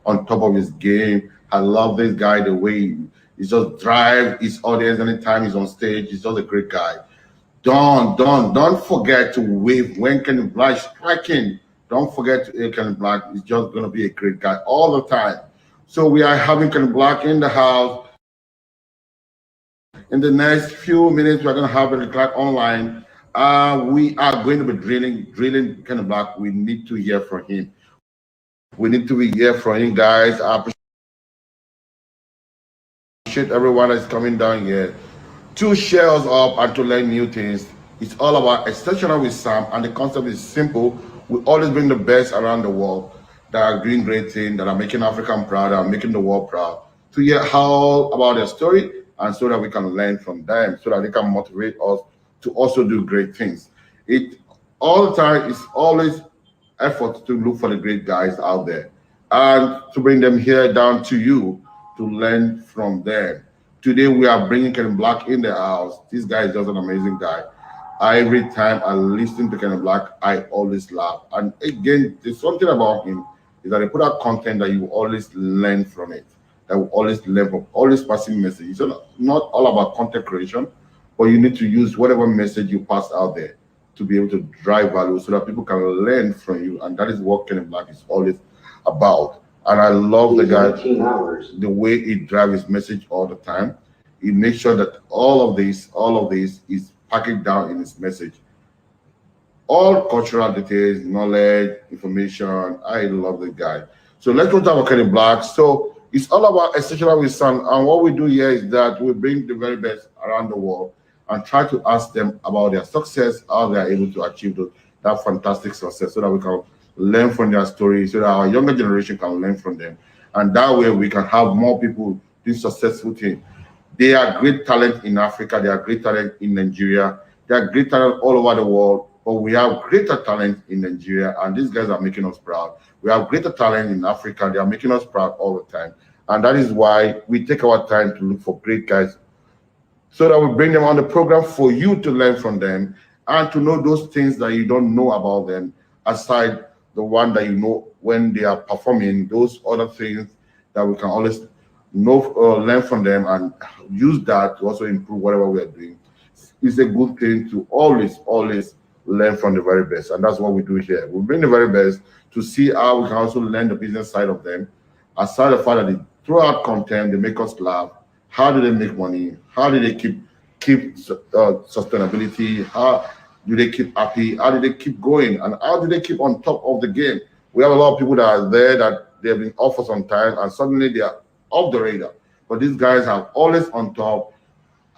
on top of his game. I love this guy, the way he just drive his audience anytime he's on stage. He's just a great guy. Don't forget to wave when Kenny Blaq is striking. Don't forget to hear Kenny Blaq. He's just gonna be a great guy all the time. So we are having Kenny Blaq in the house. In the next few minutes, we're gonna have Kenny Blaq online. We are going to be drilling Kenny Blaq. We need to hear from him. We need to hear from him, guys. I appreciate everyone that's coming down here to share us up and to learn new things. It's all about exceptional with Sam, and the concept is simple. We always bring the best around the world that are doing great things, that are making Africa proud, that are making the world proud, to hear how about their story, and so that we can learn from them, so that they can motivate us to also do great things. It all the time is always effort to look for the great guys out there and to bring them here down to you to learn from them. Today we are bringing Kenny Blaq in the house. This guy is just an amazing guy. Every time I listen to Kenny Blaq, I always laugh. And again, there's something about him is that he put out content that you will always learn from it. That will always learn from, always passing messages. It's not all about content creation, but you need to use whatever message you pass out there to be able to drive value so that people can learn from you. And that is what Kenny Blaq is always about. And I love the guy, the way he drives his message all the time. He makes sure that all of this is packaged down in his message. All cultural details, knowledge, information. I love the guy. So let's go talk about Kenny Blaq. So it's all about exceptional with Sam. And what we do here is that we bring the very best around the world and try to ask them about their success, how they are able to achieve that fantastic success, so that we can learn from their stories, so that our younger generation can learn from them. And that way we can have more people doing successful things. They are great talent in Africa. They are great talent in Nigeria. They are great talent all over the world. But we have greater talent in Nigeria, and these guys are making us proud. We have greater talent in Africa. They are making us proud all the time. And that is why we take our time to look for great guys, so that we bring them on the program for you to learn from them and to know those things that you don't know about them, aside the one that you know when they are performing, those other things that we can always know, learn from them and use that to also improve whatever we are doing. It's a good thing to always learn from the very best. And that's what we do here. We bring the very best to see how we can also learn the business side of them, aside the fact that they throw out content, they make us laugh. How do they make money? How do they keep sustainability? How do they keep happy? How do they keep going? And how do they keep on top of the game? We have a lot of people that are there that they've been off for some time and suddenly they are off the radar. But these guys are always on top.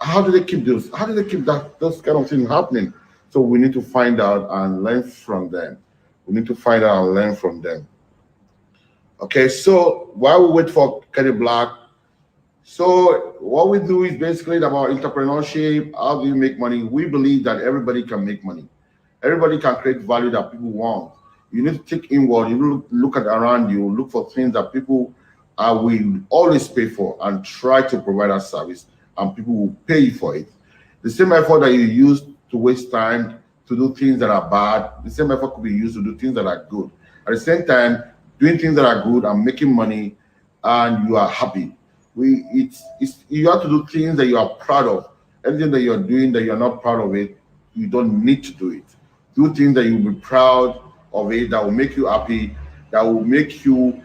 How do they keep those? How do they keep those kind of things happening? So we need to find out and learn from them. We need to find out and learn from them. Okay, so while we wait for Kenny Blaq, so what we do is basically about entrepreneurship. How do you make money? We believe that everybody can make money. Everybody can create value that people want. You need to take inward. You look at around you, look for things that people will always pay for and try to provide a service, and people will pay you for it. The same effort that you use to waste time to do things that are bad, the same effort could be used to do things that are good. At the same time, doing things that are good and making money, and you are happy. You have to do things that you are proud of. Anything that you're doing that you're not proud of it, you don't need to do it. Do things that you'll be proud of it, that will make you happy, that will make you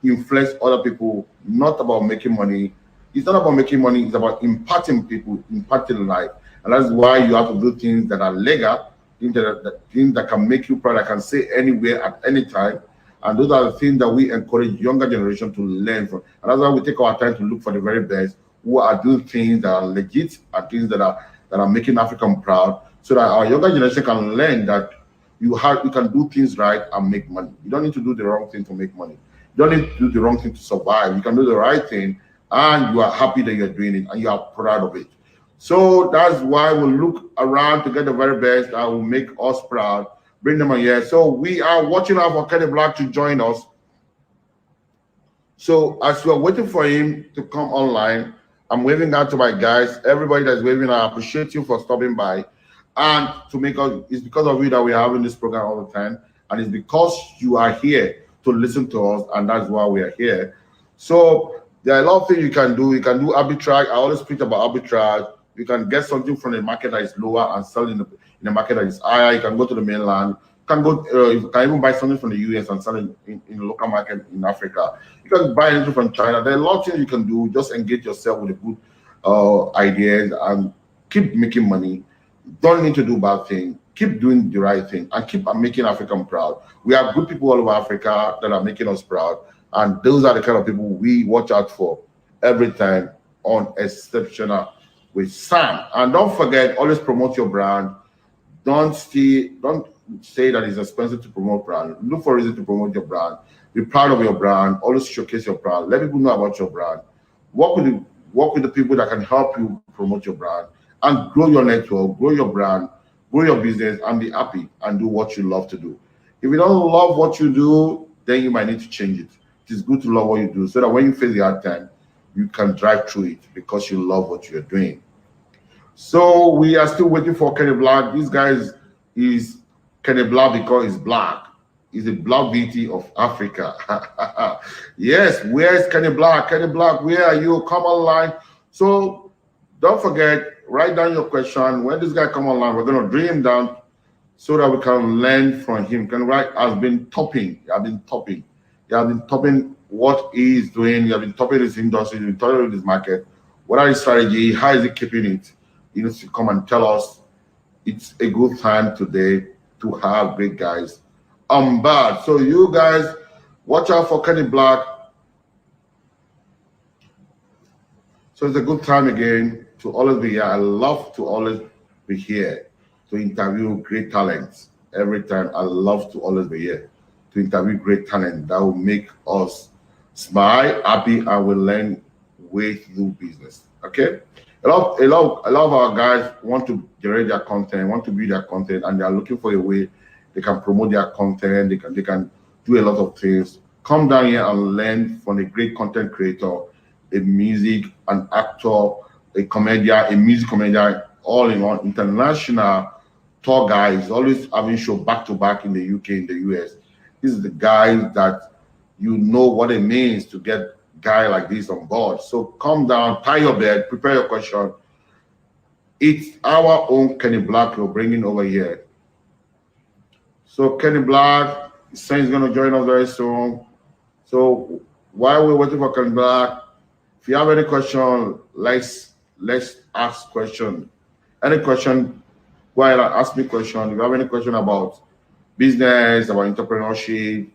influence other people, not about making money. It's not about making money, it's about impacting people, impacting life. And that's why you have to do things that are legal, things that can make you proud, that can say anywhere at any time. And those are the things that we encourage younger generation to learn from. And that's why we take our time to look for the very best who are doing things that are legit and things that are making African proud, so that our younger generation can learn that you can do things right and make money. You don't need to do the wrong thing to make money. You don't need to do the wrong thing to survive. You can do the right thing, and you are happy that you're doing it and you are proud of it. So that's why we look around to get the very best that will make us proud. Bring them on here. So we are watching out for Kenny Blaq to join us. So as we're waiting for him to come online, I'm waving out to my guys. Everybody that's waving, I appreciate you for stopping by. And to make us, it's because of you that we're having this program all the time. And it's because you are here to listen to us, and that's why we are here. So there are a lot of things you can do. You can do arbitrage. I always speak about arbitrage. You can get something from the market that is lower and sell in the market that is higher. You can go to the mainland. You can go. You can even buy something from the US and sell it in the local market in Africa. You can buy anything from China. There are a lot of things you can do. Just engage yourself with a good ideas and keep making money. Don't need to do bad things. Keep doing the right thing and keep making Africa proud. We have good people all over Africa that are making us proud, and those are the kind of people we watch out for every time on Exceptional with Sam. And don't forget, always promote your brand. Don't say that it's expensive to promote brand. Look for a reason to promote your brand. Be proud of your brand. Always showcase your brand. Let people know about your brand. Work with the people that can help you promote your brand and grow your network, grow your brand, grow your business, and be happy and do what you love to do. If you don't love what you do, then you might need to change it. It is good to love what you do so that when you face the hard time, you can drive through it because you love what you're doing. So we are still waiting for Kenny Blaq. This guy is Kenny Blaq because he's black. He's a black beauty of Africa. Yes, where is Kenny Blaq? Kenny Blaq, where are you? Come online. So don't forget, write down your question. When this guy come online, we're going to drill him down so that we can learn from him. Can write has been topping. You have been topping what he is doing. You have been topping this industry. You've been topping this market. What are his strategy? How is he keeping it? You need to come and tell us. It's a good time today to have great guys on board. So you guys, watch out for Kenny Blaq. So it's a good time again to always be here. I love to always be here to interview great talents every time. I love to always be here to interview great talent that will make us smile, happy, and will learn ways to do business. Okay. A lot of our guys want to generate their content, want to build their content, and they are looking for a way they can promote their content. They can do a lot of things. Come down here and learn from a great content creator, a music, an actor, a comedian, a music comedian, all in one, international tour guy. He's always having show back to back in the UK, in the US. This is the guy that you know what it means to get guy like this on board. So come down, tie your bed, prepare your question. It's our own Kenny Blaq you're bringing over here. So Kenny Blaq is saying he's going to join us very soon. So while we're waiting for Kenny Blaq, if you have any question, let's ask question. Any question, go ahead and ask me question. If you have any question about business, about entrepreneurship,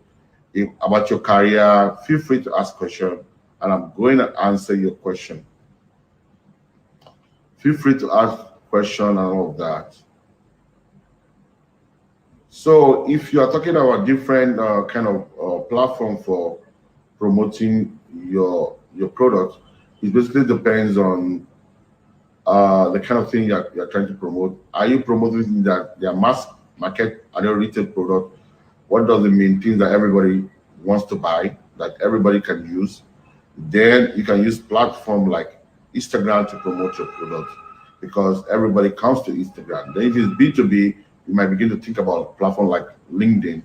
about your career, feel free to ask question, and I'm going to answer your question. Feel free to ask question and all of that. So if you are talking about different kind of platform for promoting your product, it basically depends on the kind of thing you're trying to promote. Are you promoting that their mass market, are they retail product? What does it mean? Things that everybody wants to buy, that everybody can use. Then you can use platform like Instagram to promote your product because everybody comes to Instagram. Then if it's B2B, you might begin to think about a platform like LinkedIn.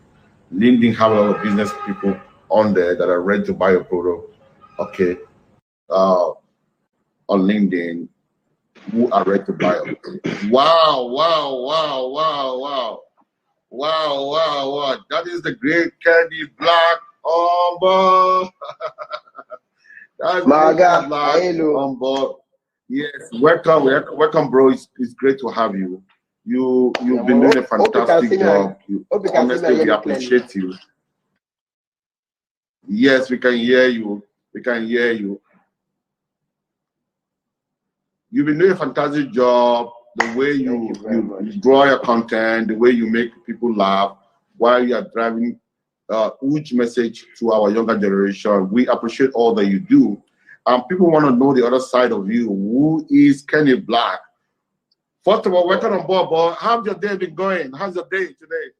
LinkedIn have a lot of business people on there that are ready to buy your product. Okay, on LinkedIn, who are ready to buy it. Wow. That is the great Kenny Blaq on board. That's my God, on board. Yes, welcome, bro. It's great to have you. You've been doing a fantastic job. Honestly, we appreciate you. Yes, we can hear you. You've been doing a fantastic job. The way you draw your content, the way you make people laugh while you are driving huge message to our younger generation. We appreciate all that you do. People want to know the other side of you. Who is Kenny Blaq? First of all, welcome on board, boy. How's your day been going? How's your day today?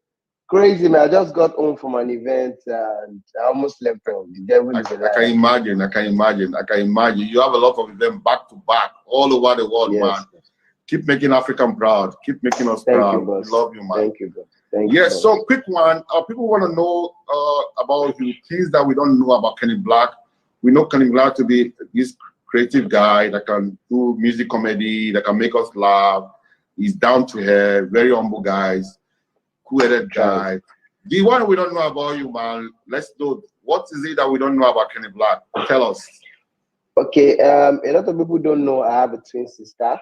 Crazy, man. I just got home from an event and I almost left home. The devil is alive. I can imagine. You have a lot of them back to back all over the world, yes, man. Keep making African proud. Keep making us proud. You, boss. We love you, man. Thank you, boss. Thank Yes, you. so quick one. People want to know about you, things that we don't know about Kenny Blaq. We know Kenny Blaq to be this creative guy that can do music comedy, that can make us laugh. He's down to earth, very humble guys, cool-headed guy. The one we don't know about you, man, let's know. What is it that we don't know about Kenny Blaq? Tell us. Okay, a lot of people don't know I have a twin sister.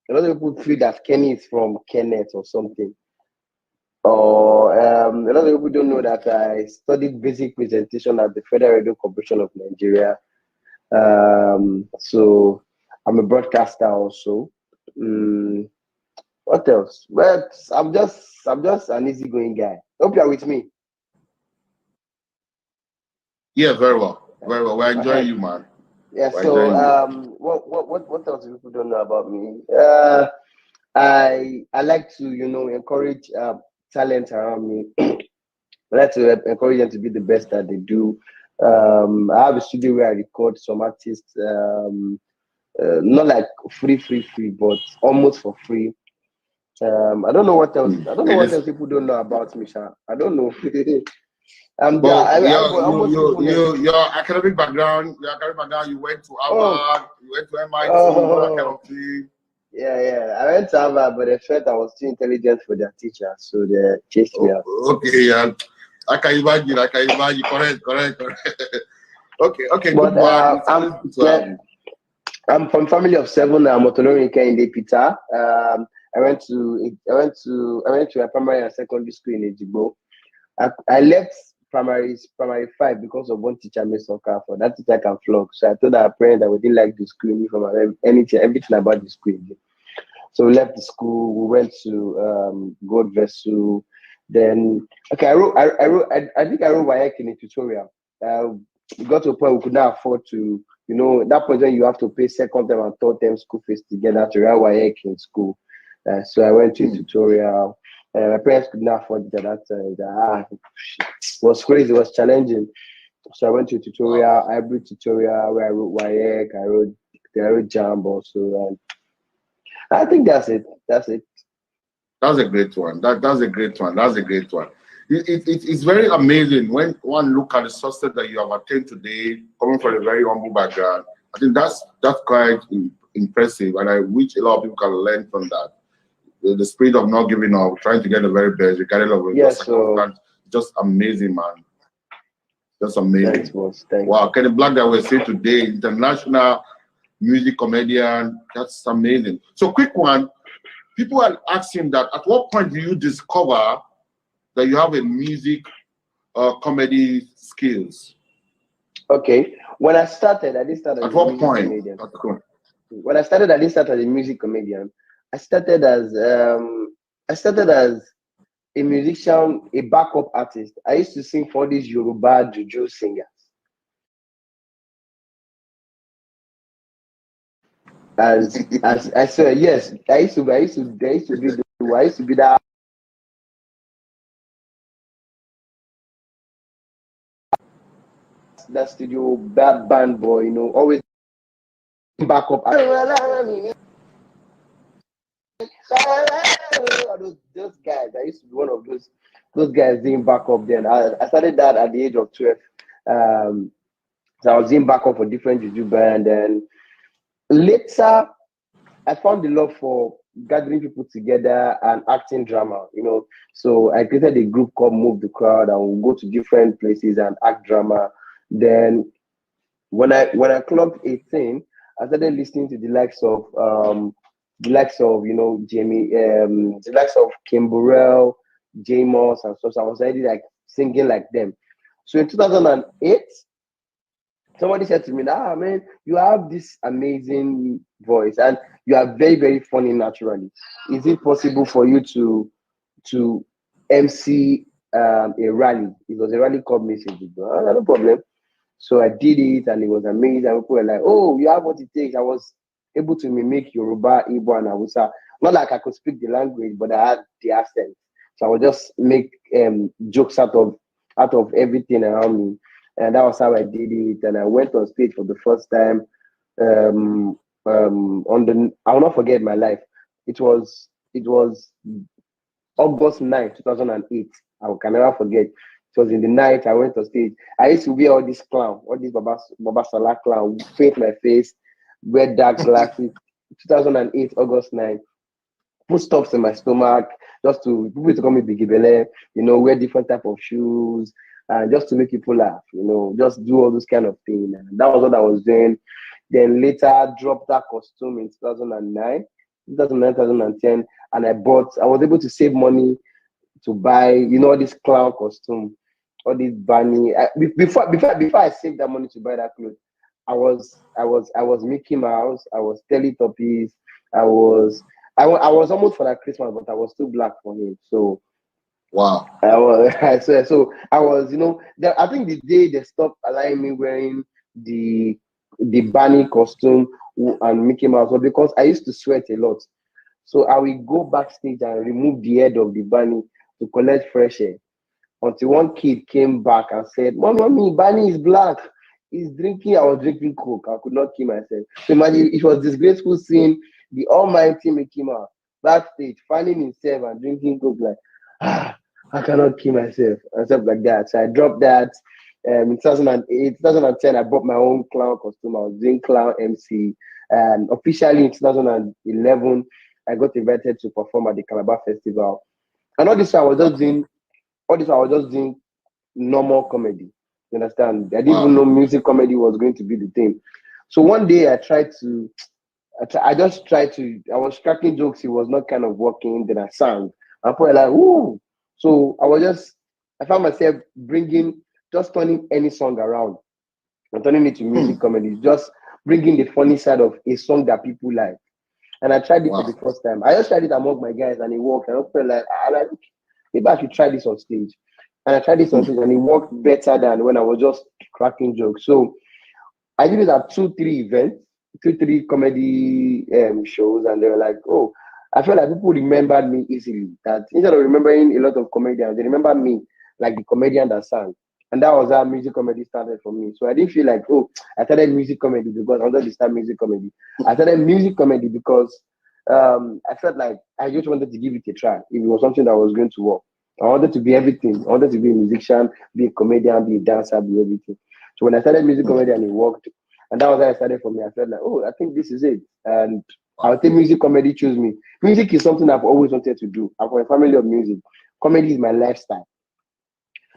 A lot of people feel that Kenny is from Kenneth or something. Or a lot of people don't know that I studied basic presentation at the Federal Radio Corporation of Nigeria. So I'm a broadcaster also. What else? But I'm just an easygoing guy. Hope you're with me. Yeah, very well. Very well. We're enjoying you, man. Yeah, We're so enjoying you. what else do people don't know about me? I like to, encourage talent around me. I like to encourage them to be the best that they do. I have a studio where I record some artists, not like free, but almost for free. I don't know what else. I don't know what else people don't know about me, Sha. I don't know. Your academic background, you went to Harvard, you went to MIT, that kind of thing. Yeah. I went to Harvard, but they felt I was too intelligent for their teacher, so they chased me out. Okay, yeah. I can imagine. Correct. Okay, but, good one. I'm from family of 7. I'm Otolorin Kehinde Peter. I went to a primary and secondary school in Ejigbo. I left primary 5 because of one teacher made soccer for that teacher can flog. So I told our parents that we didn't like the school, from everything about the school. So we left the school. We went to Gold Vessel. Then I think I wrote WAEC in a tutorial. We got to a point we could not afford to, that point when you have to pay second term and third term school fees together to write WAEC in school. So I went to a tutorial. My parents could not afford it at that time. It was crazy. It was challenging. So I went to a tutorial, hybrid tutorial, where I wrote WAEC. I wrote JAMB also. And I think that's it. That's a great one. That's a great one. It's very amazing when one look at the success that you have attained today, coming from a very humble background. I think that's quite impressive, and I wish a lot of people can learn from that. The spirit of not giving up, trying to get the very best, regardless of your circumstance. Just amazing, man. Just amazing. Thanks. Wow, Kenny Blaq that we're seeing today, international music comedian. That's amazing. So, quick one. People are asking that at what point do you discover that you have a music comedy skills? Okay. When I started, I didn't start as a music comedian. When I started, I didn't start as a music comedian. I started as a musician, a backup artist. I used to sing for these Yoruba juju singers. As I said, yes, I used to be that studio bad band boy, always backup. Those guys, I used to be one of those guys doing backup then. I started that at the age of 12. So I was doing backup for different juju band, and later I found the love for gathering people together and acting drama, So I created a group called Move the Crowd, and we'll go to different places and act drama. Then when I clocked 18, I started listening to the likes of Jamie, the likes of Kim Burrell, J Moss, and stuff. So I was already like singing like them. So in 2008, somebody said to me, man, you have this amazing voice and you are very, very funny naturally. Is it possible for you to MC a rally? It was a rally called Message. No problem. So I did it and it was amazing. And people were like, oh, you have what it takes. I was able to mimic Yoruba, Igbo, and Hausa. Not like I could speak the language, but I had the accent. So I would just make jokes out of everything around me. And that was how I did it. And I went on stage for the first time. I will not forget my life. It was August 9, 2008. I can never forget. It was in the night. I went on stage. I used to wear all this clown, all this Baba Salah clown, paint my face, wear dark glasses. 2008, August 9. Put stuffs in my stomach just to people to call me Biggie Bele, wear different type of shoes, and just to make people laugh, just do all those kind of things. And that was what I was doing. Then later dropped that costume in 2009, 2010, and I was able to save money to buy, all this clown costume, all this bunny. Before I saved that money to buy that clothes, I was Mickey Mouse, I was Teletubbies, I was almost for that Christmas, but I was too black for him. So wow. I was I was, I think the day they stopped allowing me wearing the bunny costume and Mickey Mouse was because I used to sweat a lot. So I will go backstage and remove the head of the bunny to collect fresh air. Until one kid came back and said, Mommy, bunny is black. He's drinking. I was drinking Coke. I could not kill myself. So imagine it was disgraceful seeing the almighty Mickey Mouse backstage, finding himself and drinking Coke like, I cannot kill myself and stuff like that. So I dropped that. In 2008, 2010, I bought my own clown costume. I was doing clown MC. And officially in 2011, I got invited to perform at the Calabar Festival. And all this I was just doing normal comedy. You understand? I didn't even know music comedy was going to be the thing. So one day I was cracking jokes. It was not kind of working. Then I sang. I'm probably like, ooh. So I found myself just turning any song around and turning it to music comedy. Just bringing the funny side of a song that people like. And I tried it for the first time. I just tried it among my guys and it worked. And I felt like, maybe I should try this on stage. And I tried this on stage and it worked better than when I was just cracking jokes. So I did it at 2-3 comedy shows, and they were like, oh, I felt like people remembered me easily. That instead of remembering a lot of comedians, they remember me like the comedian that sang. And that was how music comedy started for me. So I didn't feel like, oh, I started music comedy because I wanted to start music comedy. I started music comedy because I felt like I just wanted to give it a try. If it was something that was going to work. I wanted to be everything. I wanted to be a musician, be a comedian, be a dancer, be everything. So when I started music comedy and it worked, and that was how I started for me, I felt like, oh, I think this is it. And I would think music comedy chose me. Music is something I've always wanted to do. I'm from a family of music. Comedy is my lifestyle.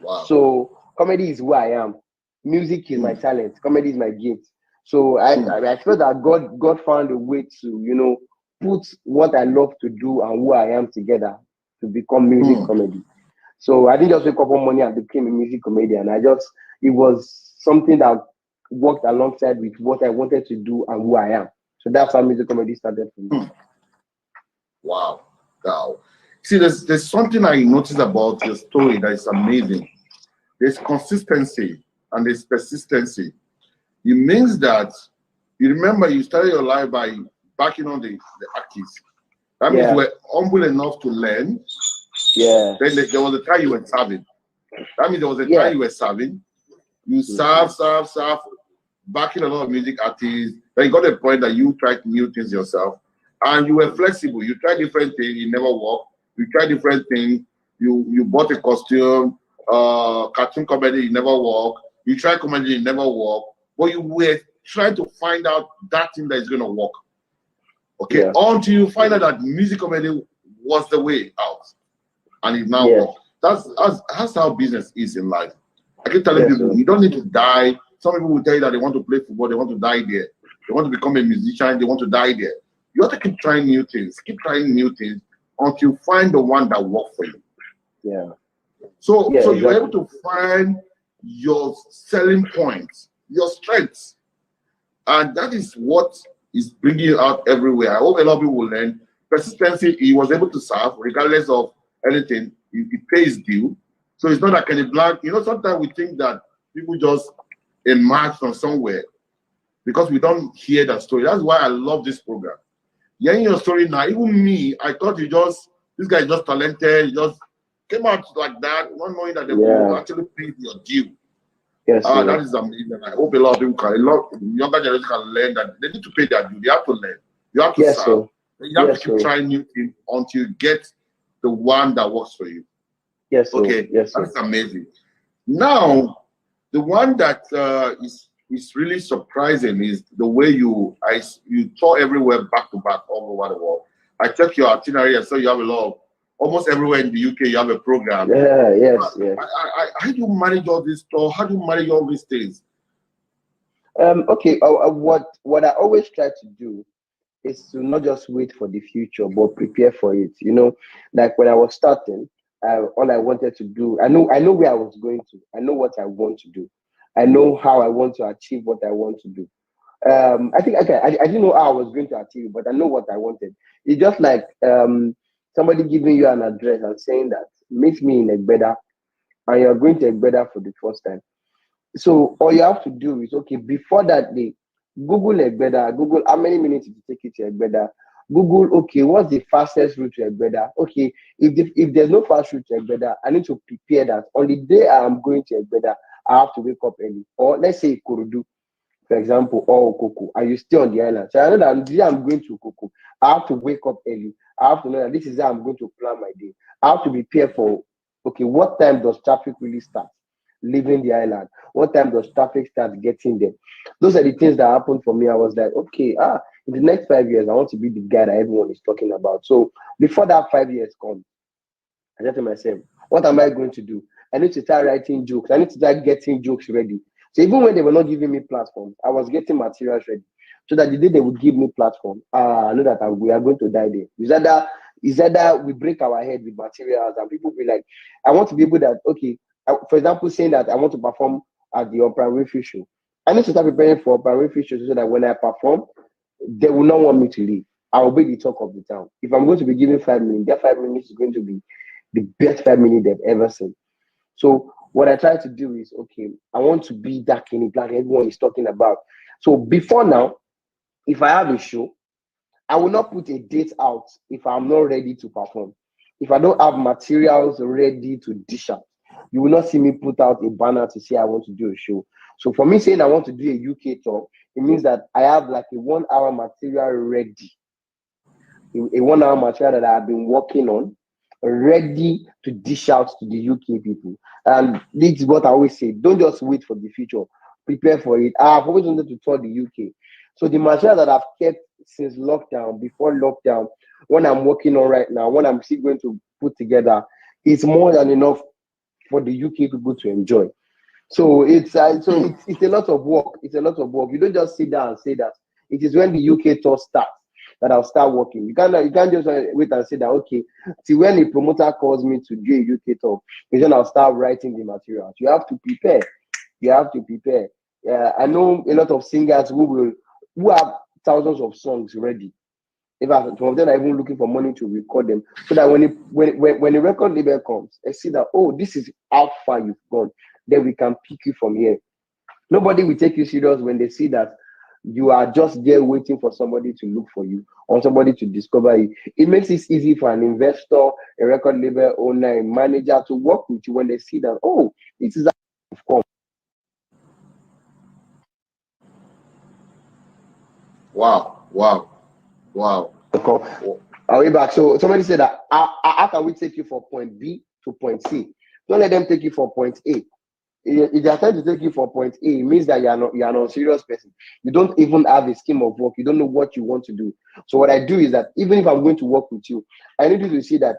Wow. So comedy is who I am. Music is my talent. Comedy is my gift. So I feel that God found a way to, put what I love to do and who I am together to become music comedy. So I didn't just wake up one morning and became a music comedian. It was something that worked alongside with what I wanted to do and who I am. So that's how music comedy started for me. Wow. See, there's something I noticed about your story that is amazing. There's consistency and there's persistency. It means that you remember you started your life by backing on the artists. That means you were humble enough to learn. Yeah. Then there was a time you were serving. That means there was a time you were serving. You serve, backing a lot of music artists. Then you got a point that you tried new things yourself. And you were flexible. You tried different things. It never worked. You tried different things. You bought a costume, cartoon comedy, it never worked. You tried comedy, it never worked. But you were trying to find out that thing that is going to work. Okay, until you find out that music comedy was the way out. And it now works. That's how business is in life. I keep telling people, you don't need to die. Some people will tell you that they want to play football, they want to die there. They want to become a musician, they want to die there. You have to keep trying new things. Keep trying new things until you find the one that works for you. Yeah. So you're able to find your selling points, your strengths. And that is what is bringing you out everywhere. I hope a lot of people will learn. Persistency, he was able to serve regardless of anything. He pays due. So it's not like Kenny Blaq. Sometimes we think that people just emerge from somewhere because we don't hear that story. That's why I love this program. Hearing your story now, even me, I thought this guy is just talented. He just came out like that, not knowing that they will actually pay your due. Yes, that is amazing. I hope a lot of people younger generation can learn that they need to pay their due. They have to learn. You have to serve. You have to keep trying new things until you get the one that works for you. Yes, sir. Okay, yes, sir. that's amazing. Now, the one that is really surprising is the way you tour everywhere back to back all over the world. I checked your itinerary. I saw you have a lot of, almost everywhere in the UK. You have a program. Yeah, yes, yes. How do you manage all this tour? How do you manage all these things? Okay. What I always try to do is to not just wait for the future, but prepare for it. You know, like when I was starting, all I wanted to do, I know where I was going to. I know what I want to do. I know how I want to achieve what I want to do. I think I didn't know how I was going to achieve it, but I know what I wanted. It's just like somebody giving you an address and saying that meet me in Egbeda, and you're going to Egbeda for the first time. So all you have to do is, okay, before that day, Google Egbeda, Google how many minutes it will take you to Egbeda. Google, okay, what's the fastest route to Egbeda? Okay, if there's no fast route to Egbeda, I need to prepare that. On the day I'm going to Egbeda, I have to wake up early. Or let's say Kurudu, for example, or Okoko, and you stay on the island. So I know that the day I'm going to Okoko, I have to wake up early. I have to know that this is how I'm going to plan my day. I have to prepare for, okay, what time does traffic really start leaving the island? What time does traffic start getting there? Those are the things that happened for me. I was like, okay, in the next 5 years, I want to be the guy that everyone is talking about. So before that 5 years comes, I said to myself, what am I going to do? I need to start writing jokes. I need to start getting jokes ready. So even when they were not giving me platforms, I was getting materials ready. So that the day they would give me platform, I know that we are going to die there. Is that we break our head with materials and people be like, I want to be able that, okay, for example, saying that I want to perform at the Opera Winfrey show. I need to start preparing for Opera Winfrey show so that when I perform, they will not want me to leave. I will be the talk of the town. If I'm going to be given 5 minutes, that 5 minutes is going to be the best 5 minutes they've ever seen. So what I try to do is, okay, I want to be that Kenny Blaq everyone is talking about. So before now, if I have a show, I will not put a date out if I'm not ready to perform. If I don't have materials ready to dish out, you will not see me put out a banner to say I want to do a show. So for me saying I want to do a UK tour, it means that I have like a 1 hour material ready, a 1 hour material that I've been working on, ready to dish out to the UK people. And this is what I always say, don't just wait for the future, prepare for it. I've always wanted to tour the UK. So the material that I've kept since lockdown, before lockdown, when I'm working on right now, when I'm still going to put together, it's more than enough for the UK people to enjoy. So it's a lot of work. It's a lot of work. You don't just sit down and say that. It is when the UK tour starts that I'll start working. You can't just wait and say that, okay, till when the promoter calls me to do a UK tour, then I'll start writing the materials. You have to prepare. You have to prepare. I know a lot of singers who have thousands of songs ready. In fact, some of them are even looking for money to record them, so that when the record label comes, they see that, oh, this is how far you've gone. Then we can pick you from here. Nobody will take you serious when they see that you are just there waiting for somebody to look for you or somebody to discover you. It makes it easy for an investor, a record label owner, a manager to work with you when they see that, oh, this is how you've come. Wow. I'll be back. So somebody said that how can we take you from point B to point C? Don't let them take you from point A. If they are trying to take you from point A, it means that you are an unserious person. You don't even have a scheme of work. You don't know what you want to do. So what I do is that even if I'm going to work with you, I need you to see that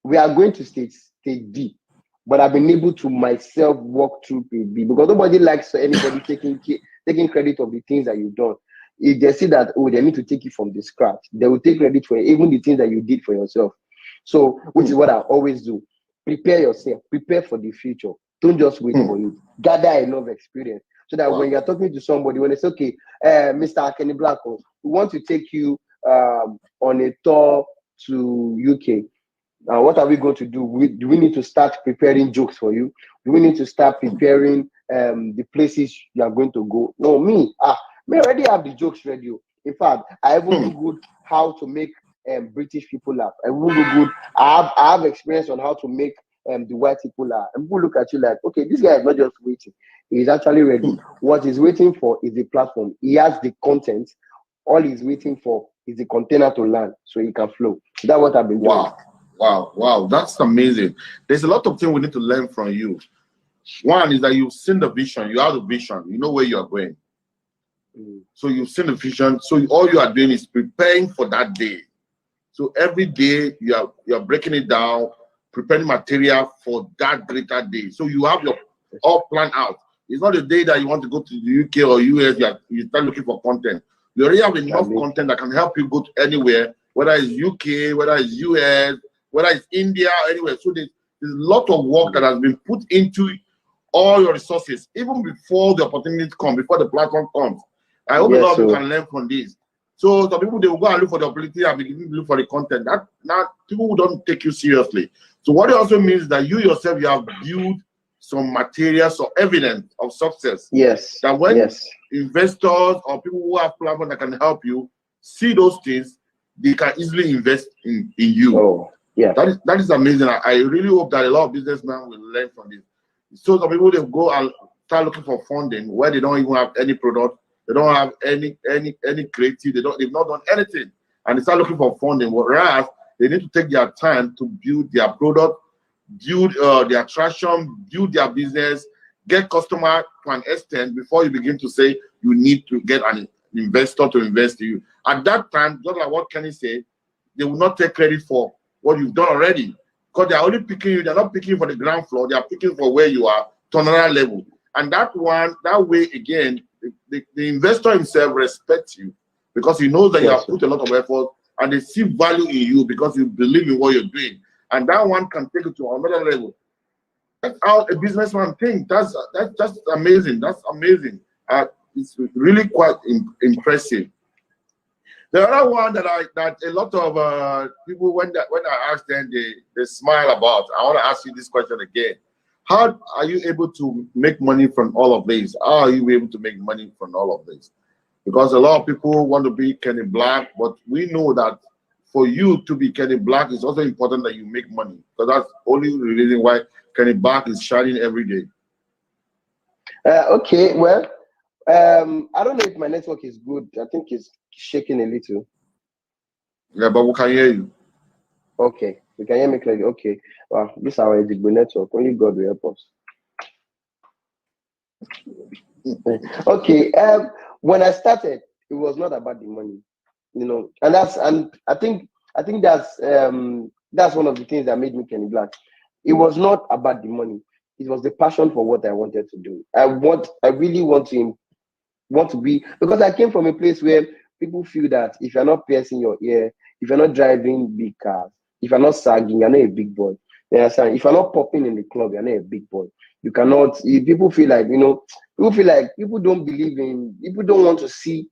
we are going to stage D, but I've been able to myself walk through page B, because nobody likes anybody taking credit of the things that you've done. If they see that, oh, they need to take it from the scratch, they will take credit for even the things that you did for yourself. So, which is what I always do. Prepare yourself, prepare for the future. Don't just wait for it. Gather enough experience so that when you're talking to somebody, when it's okay, Mr. Kenny Blaq, we want to take you on a tour to UK. Now, what are we going to do? Do we need to start preparing jokes for you? Do we need to start preparing the places you are going to go? No, me already have the jokes ready. In fact, I even Googled how to make British people laugh. I even Googled, I have experience on how to make the white people laugh. And people look at you like, okay, this guy is not just waiting. He's actually ready. What he's waiting for is the platform. He has the content. All he's waiting for is the container to land so he can flow. So that's what I've been doing. Wow, wow, that's amazing. There's a lot of things we need to learn from you. One is that you've seen the vision, you have the vision, you know where you are going. So you've seen the vision. So all you are doing is preparing for that day. So every day you're breaking it down, preparing material for that greater day. So you have your all planned out. It's not the day that you want to go to the UK or US, you start looking for content. You already have enough content that can help you go to anywhere, whether it's UK, whether it's US, whether it's India, anywhere. So there's a lot of work that has been put into all your resources, even before the opportunity comes, before the platform comes. I hope a lot of you can learn from this. So some people, they will go and look for the opportunity and begin to look for the content. That now people who don't take you seriously. So what it also means that you yourself, you have built some materials or evidence of success. Yes. That when investors or people who have platforms that can help you see those things, they can easily invest in you. Oh, yeah. That is amazing. I really hope that a lot of businessmen will learn from this. So some people, they go and start looking for funding where they don't even have any product. They don't have any creative. They've not done anything, and they start looking for funding. Whereas they need to take their time to build their product, build their attraction, build their business, get customer to an extent before you begin to say you need to get an investor to invest in you. At that time, just like what Kenny said, they will not take credit for what you've done already, because they're only picking you. They're not picking for the ground floor. They are picking for where you are to another level. And that way again, the investor himself respects you because he knows that you have put a lot of effort and they see value in you because you believe in what you're doing. And that one can take it to another level. That's how a businessman thinks. That's just amazing. That's amazing. It's really quite impressive. The other one that a lot of people, when I ask them, they smile about. I want to ask you this question again. How are you able to make money from all of this? How are you able to make money from all of this? Because a lot of people want to be Kenny Blaq, but we know that for you to be Kenny Blaq, it's also important that you make money. Because that's only the reason why Kenny Blaq is shining every day. Okay, well, I don't know if my network is good. I think it's shaking a little. Yeah, but we can hear you. Okay, you can hear me clearly. Okay, well, this is our Edigbo network. Only God will help us. Okay, when I started, it was not about the money, you know, and I think that's one of the things that made me Kenny Blaq. It was not about the money. It was the passion for what I wanted to do. I really want to be, because I came from a place where people feel that if you're not piercing your ear, if you're not driving big cars, if you're not sagging, you're not a big boy. You understand? If you're not popping in the club, you're not a big boy. You cannot. People feel like, you know, people don't believe in. People don't want to see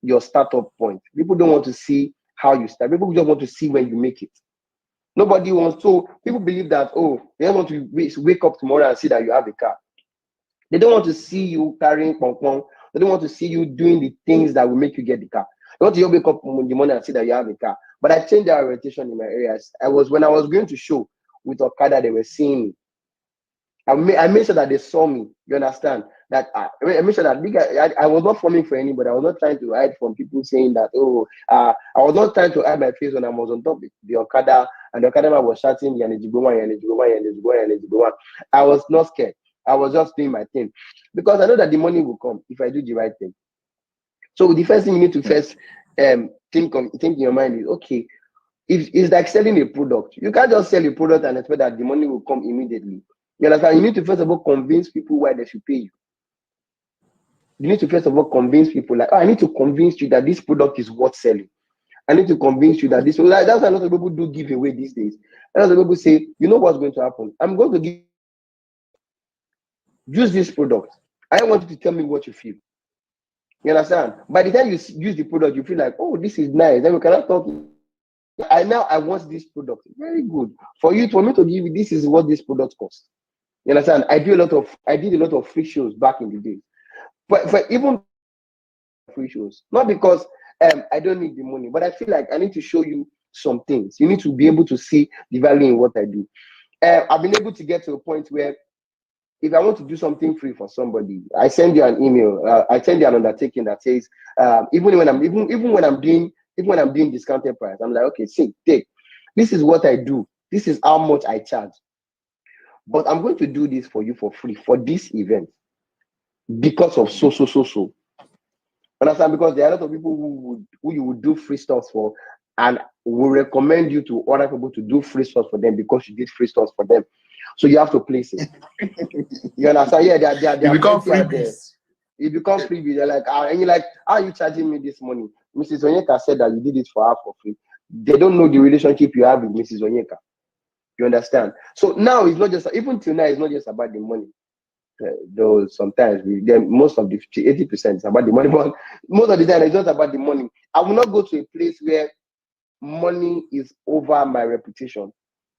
your startup point. People don't want to see how you start. People just want to see when you make it. Nobody wants to. People believe that, oh, they don't want to wake up tomorrow and see that you have a car. They don't want to see you carrying pong. They don't want to see you doing the things that will make you get the car. They want to wake up in the morning and see that you have a car. But I changed our orientation in my areas. When I was going to show with Okada, they were seeing me. I made sure that they saw me. You understand? That I made sure that I was not forming for anybody. I was not trying to hide from people saying that, oh, I was not trying to hide my face when I was on top of the Okada, and the Okada man was shouting, Yanejigoma. I was not scared. I was just doing my thing because I know that the money will come if I do the right thing. So the first thing you need to first think in your mind is, okay, it's like selling a product. You can't just sell a product and expect that the money will come immediately. You understand? You need to first of all convince people why they should pay you. You need to first of all convince people, like, oh, I need to convince you that this product is worth selling. I need to convince you that this. That's why a lot of people do give away these days. A lot of people say, you know what's going to happen? I'm going to use this product. I want you to tell me what you feel. You understand? By the time you use the product, you feel like, oh, this is nice. Then we cannot talk. I want this product. Very good. For me to give you, this is what this product costs. You understand? I did a lot of free shows back in the day. But for even free shows, not because I don't need the money, but I feel like I need to show you some things. You need to be able to see the value in what I do. I've been able to get to a point where if I want to do something free for somebody, I send you an email. I send you an undertaking that says, even when I'm doing discounted price, I'm like, okay, see, take. This is what I do. This is how much I charge. But I'm going to do this for you for free for this event because of so. Understand? Because there are a lot of people who you would do free stuff for, and will recommend you to other people to do free stuff for them because you did free stuff for them. So you have to place it. You understand? Yeah, there You become plenty out there. freebies. It becomes freebie. They're like, and you're like, how are you charging me this money? Mrs. Onyeka said that you did it for her for free. They don't know the relationship you have with Mrs. Onyeka. You understand? So now it's not just, even till now, it's not just about the money. Though sometimes most of the 80% is about the money, but most of the time it's not about the money. I will not go to a place where money is over my reputation.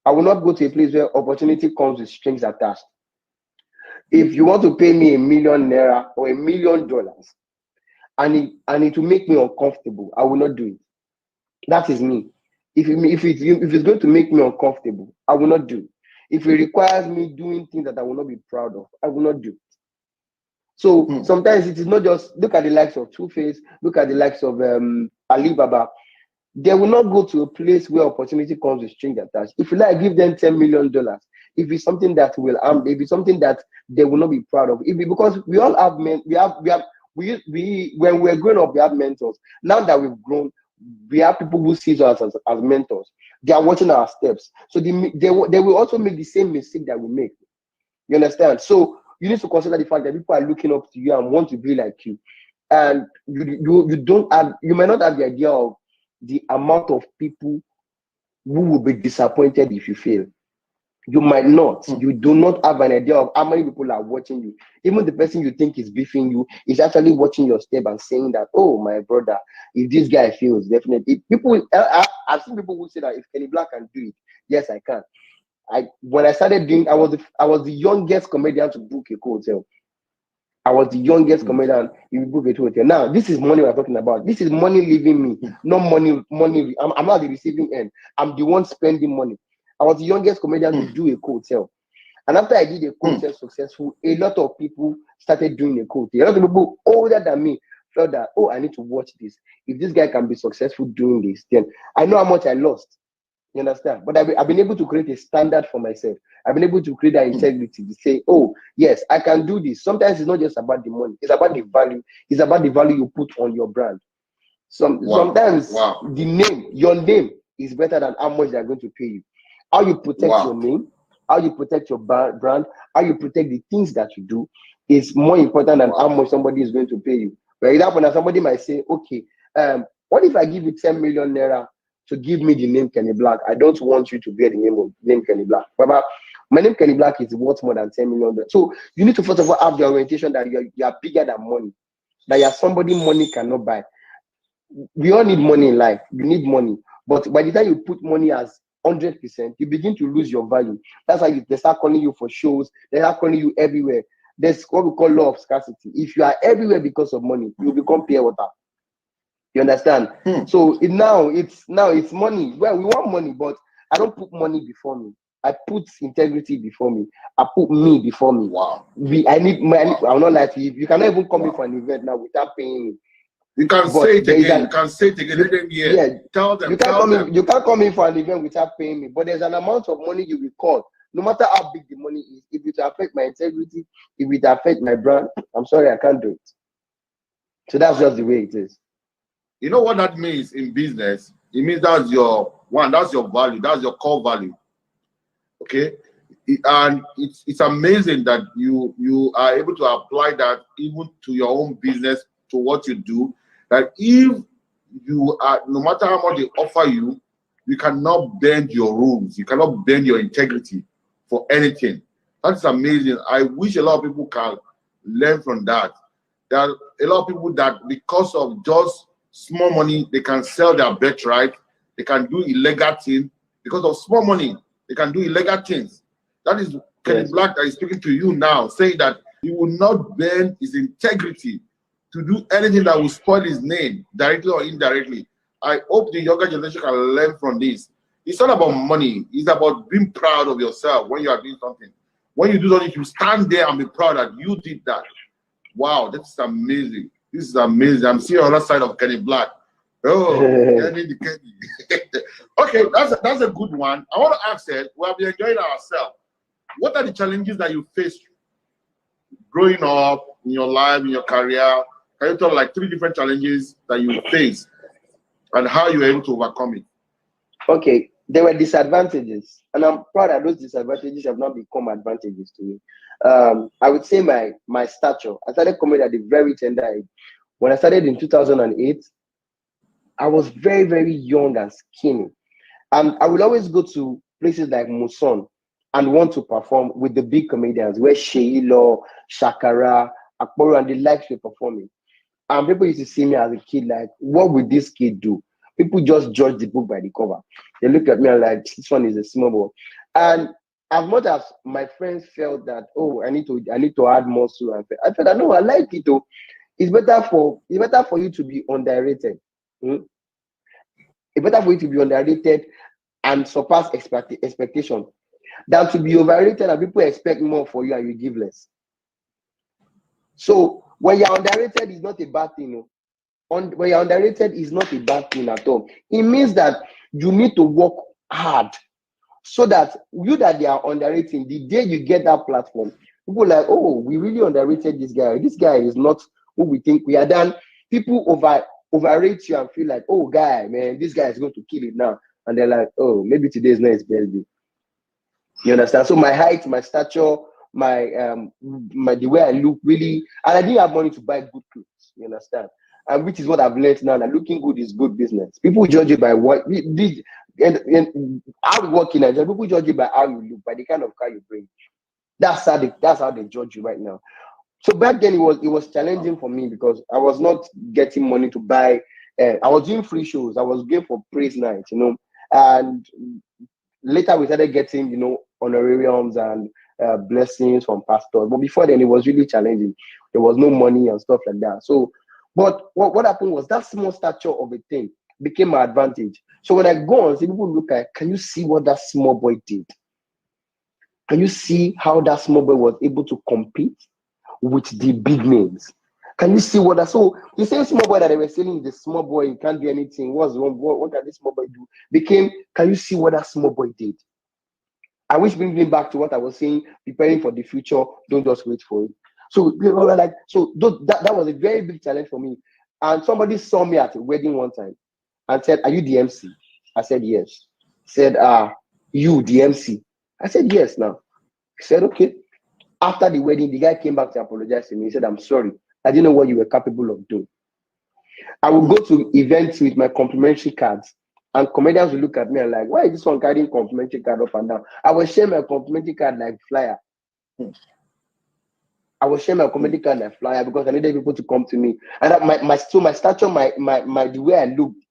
I will not go to a place where opportunity comes with strings attached. If you want to pay me ₦1 million or $1 million, and it will make me uncomfortable, I will not do it. That is me. If it's going to make me uncomfortable, I will not do it. If it requires me doing things that I will not be proud of, I will not do it. So sometimes it is not just, look at the likes of Two-Face, look at the likes of Alibaba. They will not go to a place where opportunity comes with strings attached. If you like, give them $10 million. If it's something that will if it's something that they will not be proud of, because we all have men, when we're growing up, we have mentors. Now that we've grown, we have people who see us as mentors. They are watching our steps, so they will also make the same mistake that we make. You understand? So you need to consider the fact that people are looking up to you and want to be like you, and you might not have the idea of the amount of people who will be disappointed if you fail. You might not. You do not have an idea of how many people are watching you. Even the person you think is beefing you is actually watching your step and saying that, oh, my brother, if this guy fails, definitely. I've seen people who say that if Kenny Blaq can do it, yes, I can. When I started doing, I was the youngest comedian to book a hotel. I was the youngest comedian in book a hotel. Now, this is money we're talking about. This is money leaving me, not money. I'm not the receiving end. I'm the one spending money. I was the youngest comedian to do a hotel. And after I did a hotel successful, a lot of people started doing a hotel. A lot of people older than me felt that, oh, I need to watch this. If this guy can be successful doing this, then I know how much I lost. You understand? But I've been able to create a standard for myself. I've been able to create that integrity to say, oh, yes, I can do this. Sometimes it's not just about the money. It's about the value. It's about the value you put on your brand. Sometimes your name is better than how much they're going to pay you. How you protect your name, how you protect your brand, how you protect the things that you do is more important than how much somebody is going to pay you. For example, now somebody might say, okay, what if I give you 10 million naira to give me the name Kenny Blaq? I don't want you to bear the name Kenny Blaq. But my name Kenny Blaq is worth more than 10 million. So you need to first of all have the orientation that you are bigger than money, that you are somebody money cannot buy. We all need money in life. You need money. But by the time you put money as 100%, you begin to lose your value. That's why they start calling you for shows. They start calling you everywhere. There's what we call law of scarcity. If you are everywhere because of money, you become pure water. You understand? So it's money. Well, we want money, but I don't put money before me. I put integrity before me. I put me before me. Wow. I need money. I'll not lie to you. You cannot even come in for an event now without paying me. You can say it again. You can say it again. Let them hear. Yeah. Tell them. You can't come in for an event without paying me. But there's an amount of money you will call. No matter how big the money is, if it affect my integrity, if it affect my brand, I'm sorry, I can't do it. So that's just the way it is. You know what that means in business? It means that's your value, that's your core value. Okay? And it's amazing that you are able to apply that even to your own business, to what you do. That if you are, no matter how much they offer you, you cannot bend your rules, you cannot bend your integrity for anything. That's amazing. I wish a lot of people can learn from that. There are a lot of people that because of just small money, they can sell their birthright, they can do illegal things. Because of small money, they can do illegal things. That is Kenny Blaq that is speaking to you now, saying that he will not bend his integrity to do anything that will spoil his name, directly or indirectly. I hope the younger generation can learn from this. It's not about money. It's about being proud of yourself when you are doing something. When you do something, you stand there and be proud that you did that. Wow, that's amazing. This is amazing. I'm seeing on the other side of Kenny Blaq. Oh, Kenny the Kenny. Okay, that's a good one. I want to ask it. We have been enjoying ourselves. What are the challenges that you faced growing up in your life, in your career? Can you tell like 3 different challenges that you faced and how you were able to overcome it? Okay, there were disadvantages, and I'm proud that those disadvantages have not become advantages to me. I would say my stature. I started coming at a very tender age. When I started in 2008, I was very, very young and skinny. And I will always go to places like Muson and want to perform with the big comedians where Sheilo, Shakara, Akporo, and the likes were performing. And people used to see me as a kid like, what would this kid do? People just judge the book by the cover. They look at me and like, this one is a small boy. And as much as my friends felt that, oh, I need to add muscle, and I felt that no, I like it though. It's better for you to be underrated. Hmm? It's better for you to be underrated and surpass expectation than to be overrated and people expect more for you and you give less. So when you're underrated, it's not a bad thing. No? When you're underrated, it's not a bad thing at all. It means that you need to work hard so that you that they are underrating, the day you get that platform, people are like, oh, we really underrated this guy. This guy is not who we think we are. Then people overrate you and feel like, oh, guy, man, this guy is going to kill it now. And they're like, oh, maybe today is not his best day. You understand? So my height, my stature, my the way I look really, and I didn't have money to buy good clothes. You understand? And which is what I've learned now, that looking good is good business. People judge you by what and how we work in Nigeria. People judge you by how you look, by the kind of car you bring. That's how they judge you right now. So back then it was challenging for me because I was not getting money to buy. I was doing free shows. I was going for praise nights, and later we started getting, honorariums and blessings from pastors. But before then, it was really challenging. There was no money and stuff like that. So, but what happened was that small stature of a thing became my advantage. So when I go on, people look at, can you see what that small boy did? Can you see how that small boy was able to compete with the big names? Can you see what that? So the same small boy that they were saying, the small boy, you can't do anything. What's wrong? What can this small boy do? Became, can you see what that small boy did? I wish brings me back to what I was saying, preparing for the future, don't just wait for it. So that was a very big challenge for me. And somebody saw me at a wedding one time and said, are you the MC? I said, yes. He said, you the MC? I said, yes now. He said, okay. After the wedding, the guy came back to apologize to me. He said, I'm sorry. I didn't know what you were capable of doing. I would go to events with my complimentary cards, and comedians will look at me and like, why is this one carrying complimentary card up and down? I was sharing my complimentary card like flyer. I was sharing my complimentary card like flyer because I needed people to come to me. And my stature, the way I looked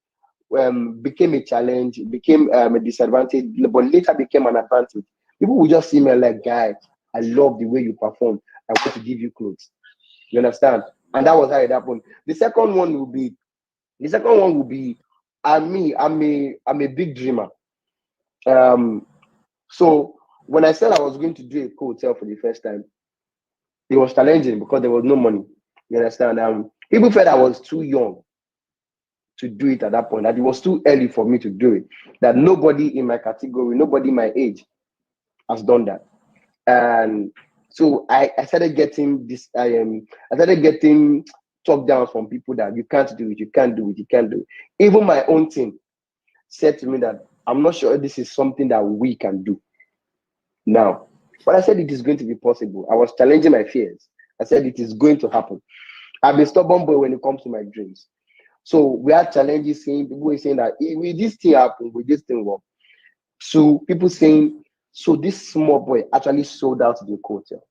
became a challenge, became a disadvantage, but later became an advantage. People would just see me like, guy, I love the way you perform. I want to give you clothes. You understand? And that was how it happened. The second one will be, I'm a big dreamer. So when I said I was going to do a hotel for the first time, it was challenging because there was no money. You understand? People felt I was too young to do it at that point, that it was too early for me to do it, that nobody in my category, nobody my age has done that. And so I started getting this, I started getting talk down from people that you can't do it, you can't do it. Even my own team said to me that I'm not sure this is something that we can do now. But I said it is going to be possible. I was challenging my fears. I said it is going to happen. I've been stubborn boy when it comes to my dreams. So we had challenges saying, people were saying that will this thing happen, will this thing work? So people saying, so this small boy actually sold out the hotel.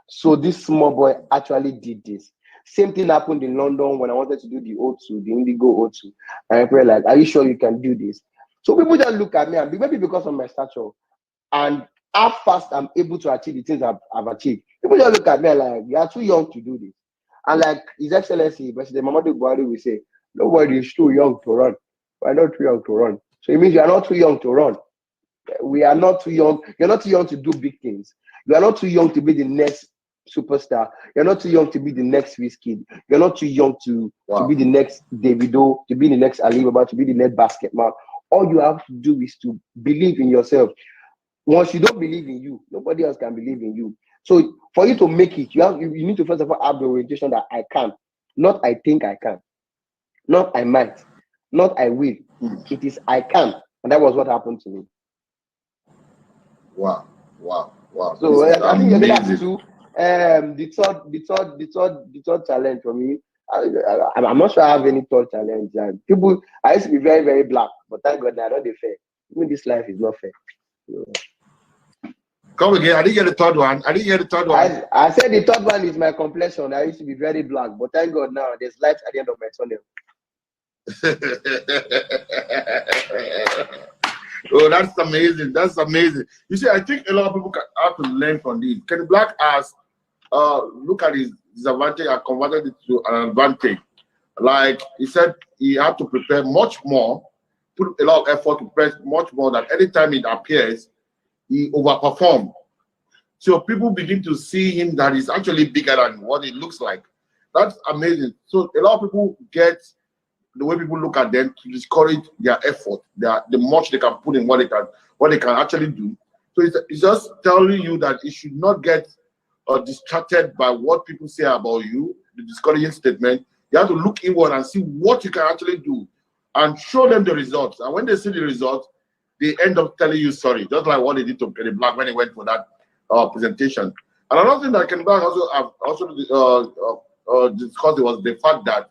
So this small boy actually did this. Same thing happened in London when I wanted to do the O2, the Indigo O2. And I pray like, are you sure you can do this? So people just look at me, and maybe because of my stature and how fast I'm able to achieve the things I've achieved. People just look at me like, you are too young to do this. And like His Excellency, President Muhammadu Buhari will say, nobody is too young to run. We're not too young to run. So it means you are not too young to run. We are not too young. You're not too young to do big things. You are not too young to be the next superstar. You're not too young to be the next Wizkid. You're not too young to be the next Davido, to be the next Alibaba, to be the next basketball. All you have to do is to believe in yourself. Once you don't believe in you, nobody else can believe in you. So for you to make it, you need to first of all have the orientation that I can, not I think I can, not I might, not I will. It is I can, and that was what happened to me. Wow. So I think that's two. The third challenge for me. I'm not sure I have any third challenge. I used to be very, very black, but thank God now I don't be fair. Even this life is not fair. Come again. I didn't get the third one. I said the third one is my complexion. I used to be very black, but thank God now there's light at the end of my tunnel. Oh, that's amazing. That's amazing. You see, I think a lot of people have to learn from this. Kenny Blaq has look at his disadvantage and converted it to an advantage. Like he said, he had to prepare much more, put a lot of effort to press much more than anytime it appears, he overperformed. So people begin to see him that he's actually bigger than what it looks like. That's amazing. So a lot of people get the way people look at them to discourage their effort, the much they can put in what they can actually do. So it's just telling you that you should not get distracted by what people say about you, the discouraging statement. You have to look inward and see what you can actually do and show them the results. And when they see the results, they end up telling you sorry, just like what they did to Kenny Blaq when he went for that presentation. And another thing that Kenny Blaq also discussed was the fact that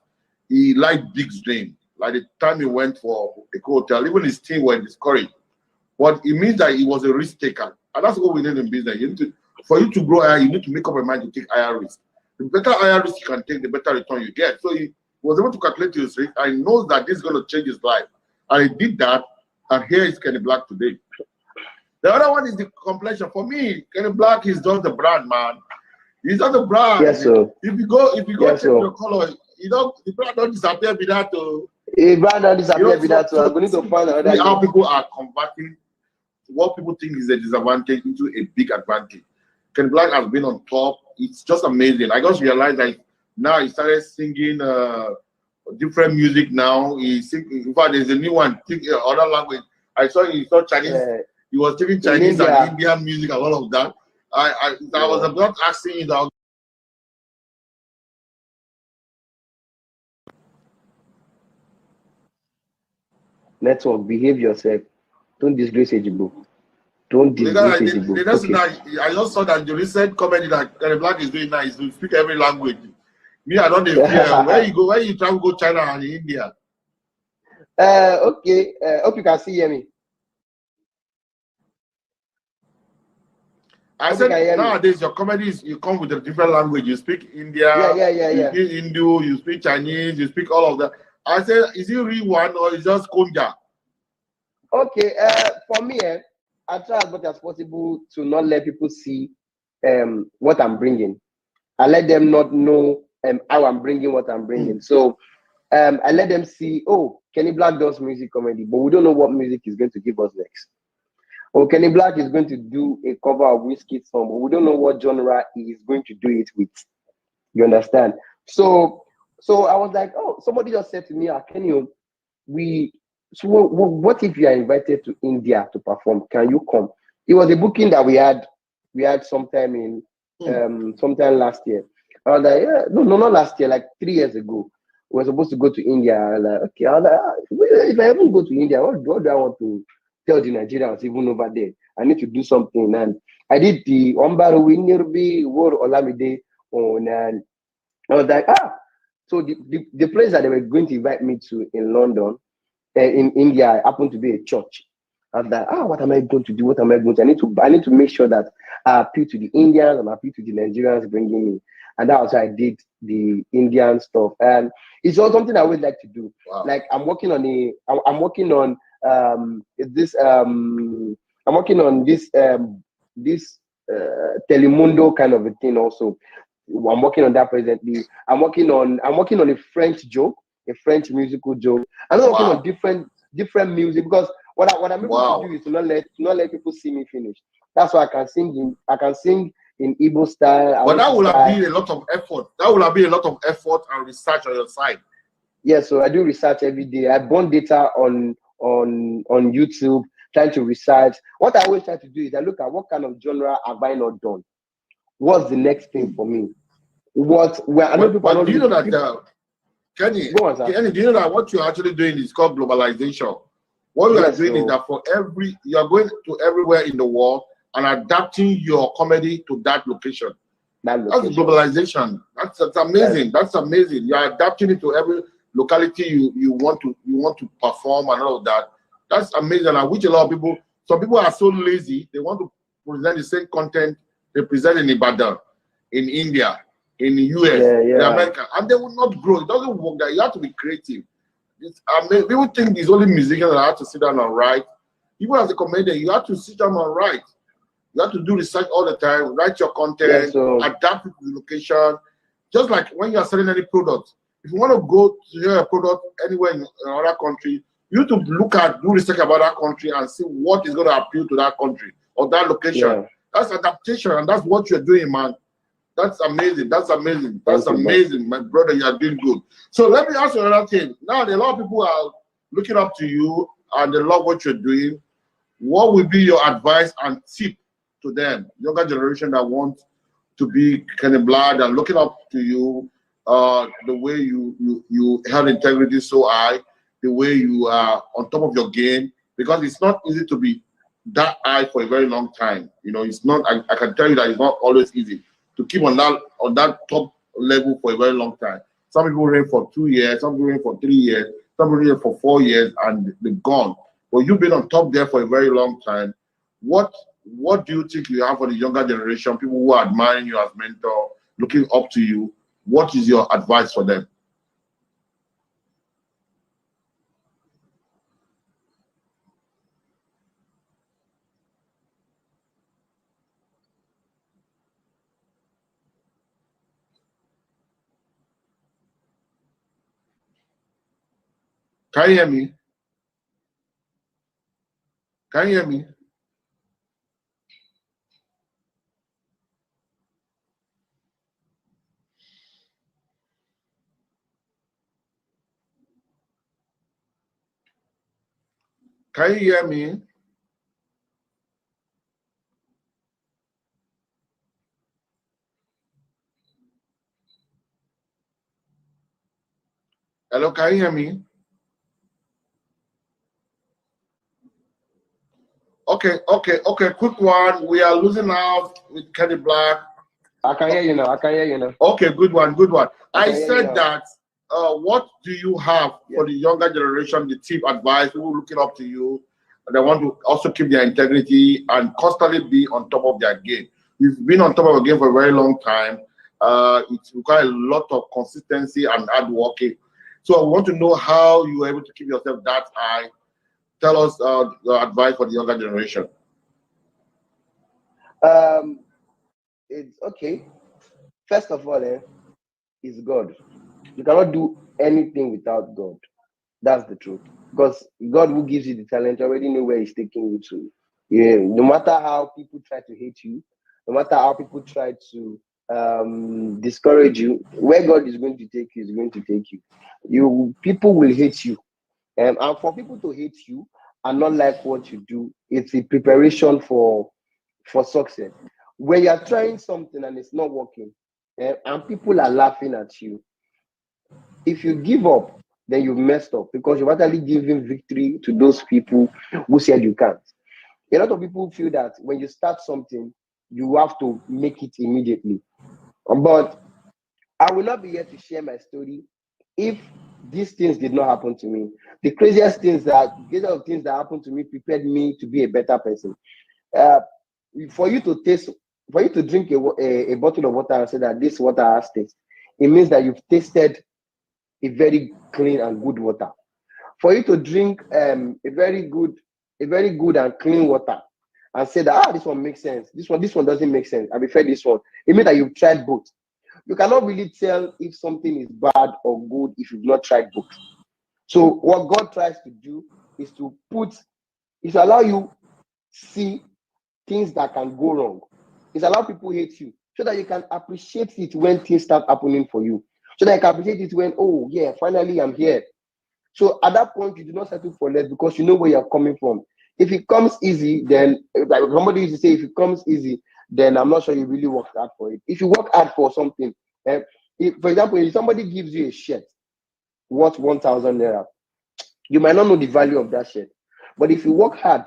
he liked big dream. Like the time he went for a hotel, even his team were discouraged. But it means that he was a risk taker. And that's what we need in business. For you to grow higher, you need to make up your mind to take higher risk. The better higher risk you can take, the better return you get. So he was able to calculate his risk and he knows that this is going to change his life. And he did that. And here is Kenny Blaq today. The other one is the complexion. For me, Kenny Blaq is just the brand, man. He's not the brand. Yes, sir. If you go yes, check your color, the brand don't disappear with that. The brand don't disappear with that. So I'm going to find another. How people are converting what people think is a disadvantage into a big advantage. Kenny Blaq has been on top. It's just amazing. I just realized that now he started singing different music now. In fact, there's a new one, other language. I saw he saw Chinese. He was taking Chinese and Indian music and all of that. I was about asking you that. Network, behave yourself. Don't disgrace Ejibo. Don't disgrace Ejibo. I just saw that the recent comedy that Kenny Blaq is doing now is to speak every language. Me, I don't know where you go, where you travel, go China and India. Okay. Hope you can see me. I said nowadays your comedies you come with a different language. You speak India, you speak Hindu, you speak Chinese, you speak all of that. I said, is it real one or is just Konja? Okay, for me, I try as much as possible to not let people see what I'm bringing. I let them not know how I'm bringing what I'm bringing. So I let them see, oh, Kenny Blaq does music comedy, but we don't know what music he's going to give us next. Or Kenny Blaq is going to do a cover of Wizkid song, but we don't know what genre he is going to do it with. You understand? So I was like, oh, somebody just said to me, Kenny, what if you are invited to India to perform? Can you come? It was a booking that we had sometime in sometime last year. I was like, yeah, no, not last year, like 3 years ago. We were supposed to go to India. I was like, okay, if I even go to India, what do I want to tell the Nigerians even over there? I need to do something. And I did the Ombaru Winirbi War Olamide on, and I was like, so the place that they were going to invite me to in London, in India, happened to be a church. I was like, what am I going to do? What am I going to? I need to make sure that I appeal to the Indians and I appeal to the Nigerians bringing me. And that was how I did the Indian stuff. And it's all something I would like to do. Wow. Like I'm working on this Telemundo kind of a thing also. I'm working on that presently. I'm working on a French joke, a French musical joke. I'm working on different music because what I'm able to do is to not let people see me finish. That's why I can sing in Igbo style. But that would have been a lot of effort. That would have been a lot of effort and research on your side. Yeah, so I do research every day. I burn data on YouTube, trying to research. What I always try to do is I look at what kind of genre have I not done. What's the next thing for me? But do you know that, Kenny, do you know that what you're actually doing is called globalization? What you are doing is that you are going to everywhere in the world and adapting your comedy to that location. That's globalization. That's amazing. That's amazing. You are adapting it to every locality you want to perform and all of that. That's amazing. And which a lot of people, some people are so lazy, they want to present the same content they present in Ibadan, in India, in the US, in America, and they will not grow. It doesn't work that. You have to be creative. People think it's only musicians that have to sit down and write. Even as a comedian, you have to sit down and write. You have to do research all the time, write your content, adapt it to the location. Just like when you are selling any product, if you want to go to sell a product anywhere in another country, you have to do research about that country and see what is going to appeal to that country or that location. Yeah. That's adaptation, and that's what you're doing, man. That's amazing. That's amazing. That's amazing, my brother. You are doing good. So let me ask you another thing. Now, a lot of people are looking up to you and they love what you're doing. What would be your advice and tip to them, younger generation that want to be Kenny Blaq and looking up to you, the way you have integrity so high, the way you are on top of your game, because it's not easy to be that high for a very long time. You know, it's not. I can tell you that it's not always easy to keep on that top level for a very long time. Some people reign for 2 years, some people reign for 3 years, some people reign for 4 years, and they're gone. But you've been on top there for a very long time. What do you think you have for the younger generation, people who are admiring you as mentor, looking up to you? What is your advice for them? Can you hear me? Can you hear me? Can you hear me? Hello, can you hear me? Okay. Quick one. We are losing out with Kenny Blaq. I can hear you now. Okay, good one. I said that. What do you have for the younger generation? The tip, advice, people looking up to you, and they want to also keep their integrity and constantly be on top of their game. You've been on top of your game for a very long time. It requires a lot of consistency and hard working. So I want to know how you were able to keep yourself that high. Tell us your advice for the younger generation. It's okay. First of all, is God. You cannot do anything without God. That's the truth. Because God who gives you the talent already know where he's taking you to. Yeah. No matter how people try to hate you, no matter how people try to discourage you, where God is going to take you is going to take you. People will hate you. And for people to hate you and not like what you do, it's a preparation for success. When you're trying something and it's not working, and people are laughing at you, if you give up, then you've messed up, because you're actually giving victory to those people who said you can't. A lot of people feel that when you start something, you have to make it immediately. But I will not be here to share my story if these things did not happen to me. The craziest things that happened to me prepared me to be a better person. For you to drink a bottle of water and say that this water has taste, it means that you've tasted a very clean and good water. For you to drink a very good and clean water and say that this one makes sense, this one doesn't make sense, I prefer this one, it means that you've tried both. You cannot really tell if something is bad or good if you've not tried both. So what God tries to do is to allow you see things that can go wrong. It's allow people hate you so that you can appreciate it when things start happening for you. So that you can appreciate it when, oh yeah, finally I'm here. So at that point, you do not settle for less because you know where you're coming from. If it comes easy, then like somebody used to say, if it comes easy, then I'm not sure you really worked hard for it. If you work hard for something, if, for example, if somebody gives you a shirt worth 1,000 naira, you might not know the value of that shirt. But if you work hard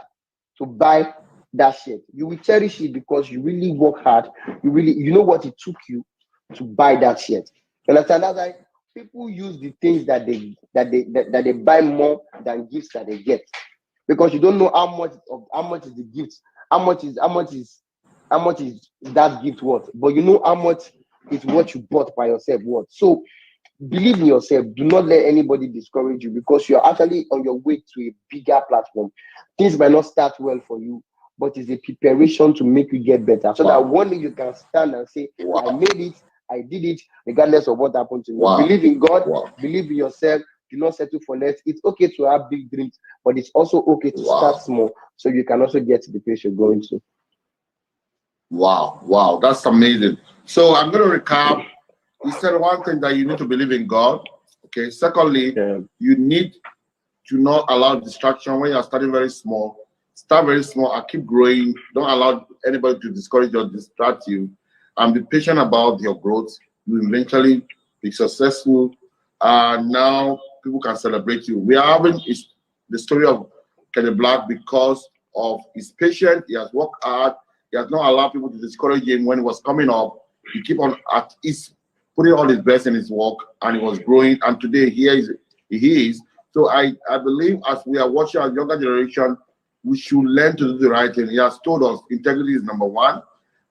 to buy that shirt, you will cherish it because you really work hard. You know what it took you to buy that shirt. You understand? That's why people use the things that they buy more than gifts that they get, because you don't know how much is the gift, how much is that gift worth, but you know how much is what you bought by yourself worth. So believe in yourself. Do not let anybody discourage you because you're actually on your way to a bigger platform. Things might not start well for you, but it's a preparation to make you get better. So that one day you can stand and say, I made it, I did it, regardless of what happened to me. Believe in God, believe in yourself, do not settle for less. It's okay to have big dreams, but it's also okay to start small so you can also get to the place you're going to. Wow, that's amazing. So I'm going to recap. You said one thing, that you need to believe in God. Okay. Secondly, you need to not allow distraction when you're starting very small. Start very small and keep growing. Don't allow anybody to discourage or distract you. And be patient about your growth. You will eventually be successful. And now people can celebrate you. We are having the story of Kenny Blaq because of his patience. He has worked hard. He has not allowed people to discourage him when he was coming up. He keep on at his putting all his best in his work, and he was growing. And today he is. So I believe as we are watching our younger generation, we should learn to do the right thing. He has told us integrity is number one.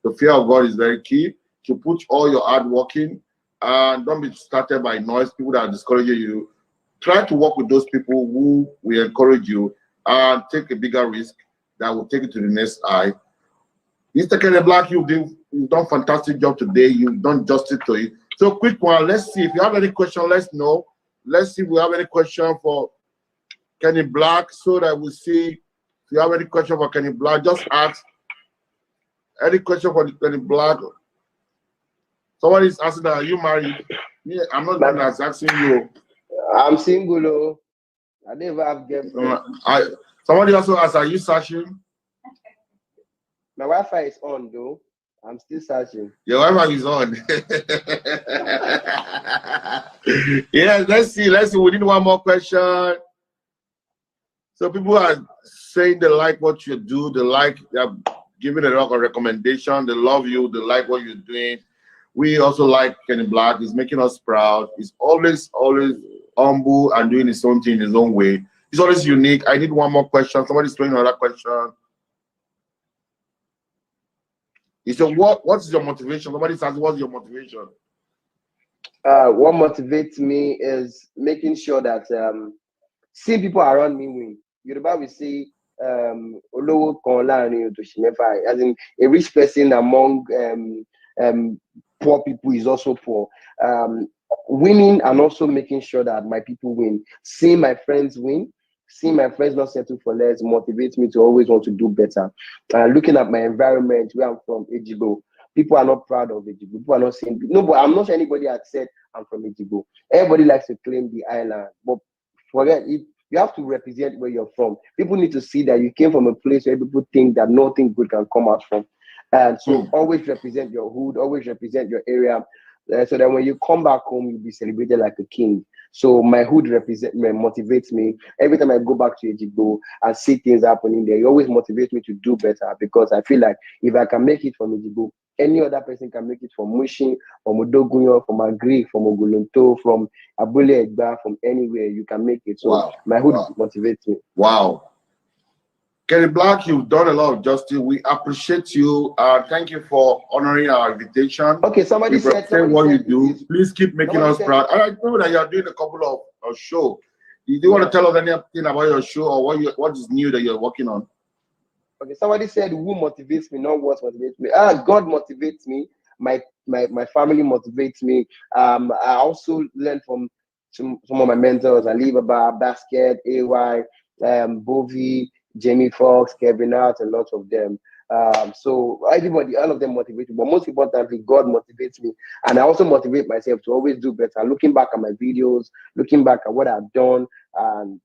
The fear of God is very key. To put all your hard work in, and don't be started by noise, people that are discouraging you. Try to work with those people who will encourage you and take a bigger risk that will take you to the next high. Mr. Kenny Blaq, you've done fantastic job today. You've done justice to it. So quick one, let's see if you have any question, let's know. Let's see if we have any question for Kenny Blaq, so that we see if you have any question for Kenny Blaq. Just ask any question for Kenny Blaq. Somebody is asking that, are you married? Yeah, I'm not the one that's asking you. I'm single. Oh. I never have girlfriend. Somebody also asked, are you searching? My Wi-Fi is on though. I'm still searching. Your Wi-Fi is on. Yeah, let's see. We need one more question. So people are saying they like what you do. They're giving a lot of recommendation. They love you. They like what you're doing. We also like Kenny Blaq. He's making us proud. He's always humble and doing his own thing in his own way. He's always unique. I need one more question. Somebody's throwing another question. He said, what is your motivation? Somebody says, what's your motivation? What motivates me is making sure that seeing people around me win. Yoruba will say, Olowo kan láàrin òtòṣì mẹ́fà, as in a rich person among poor people is also poor. Winning and also making sure that my people win. Seeing my friends win, seeing my friends not settle for less motivates me to always want to do better. Looking at my environment where I'm from, Ejigbo, people are not proud of Ejigbo. People are not saying, no, but I'm not sure anybody had said I'm from Ejigbo. Everybody likes to claim the island, but forget it. You have to represent where you're from. People need to see that you came from a place where people think that nothing good can come out from. And so always represent your hood, always represent your area, so that when you come back home, you'll be celebrated like a king. So my hood motivates me. Every time I go back to Ejigbo and see things happening there, it always motivates me to do better, because I feel like if I can make it from Ejigbo, any other person can make it from Mushin, from Odogunyo, from Agri, from Ogulunto, from Abule Egba, from anywhere you can make it. So my hood motivates me. Wow. Kenny Blaq, you've done a lot of justice. We appreciate you. Thank you for honoring our invitation. Okay, somebody said what you do. Please keep making us proud. I know that you are doing a couple of shows. Do you want to tell us anything about your show, or what is new that you're working on? Okay, somebody said, who motivates me, not what motivates me. God motivates me. My family motivates me. I also learn from some of my mentors, Alibaba, Basket, AY, Bovi, Jamie Foxx, Kevin Hart, and lots of them. So everybody, all of them motivate me, but most importantly, God motivates me, and I also motivate myself to always do better. Looking back at my videos, looking back at what I've done, and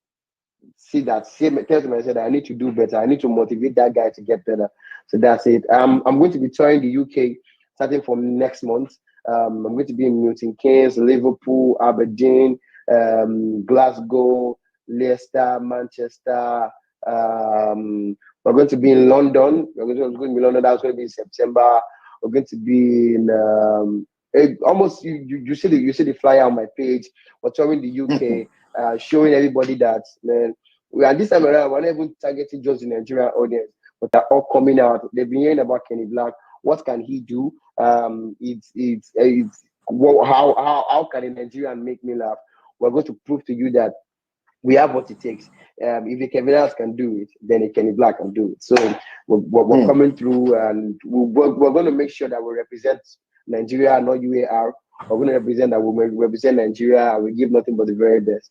tell myself that I need to do better. I need to motivate that guy to get better. So that's it. I'm going to be touring the UK starting from next month. I'm going to be in Milton Keynes, Liverpool, Aberdeen, Glasgow, Leicester, Manchester. We're going to be in London. We're going to be in London. That's going to be in September. We're going to be in almost you see the flyer on my page. We're touring the UK, showing everybody that, man. And this time around, we're not even targeting just the Nigerian audience, but they're all coming out. They've been hearing about Kenny Blaq. What can he do? It's how can a Nigerian make me laugh? We're going to prove to you that we have what it takes. If the Kevin else can do it, then a Kenny Blaq can do it. So we're coming through, and we're going to make sure that we represent Nigeria, not UAR. We're going to represent that we represent Nigeria, and we give nothing but the very best.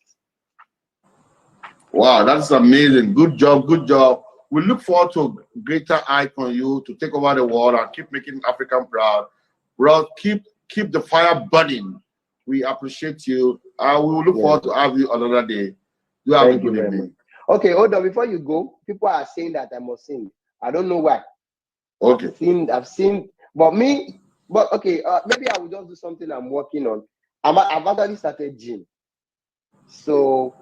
Wow, that's amazing. Good job, good job. We look forward to a greater eye on you to take over the world and keep making African proud. Bro, keep the fire burning. We appreciate you. We will look forward to have you another day. You have a good evening. Okay, hold on. Before you go, people are saying that I must sing. I don't know why. Okay. I've seen, but okay, maybe I will just do something I'm working on. I've actually started gym. So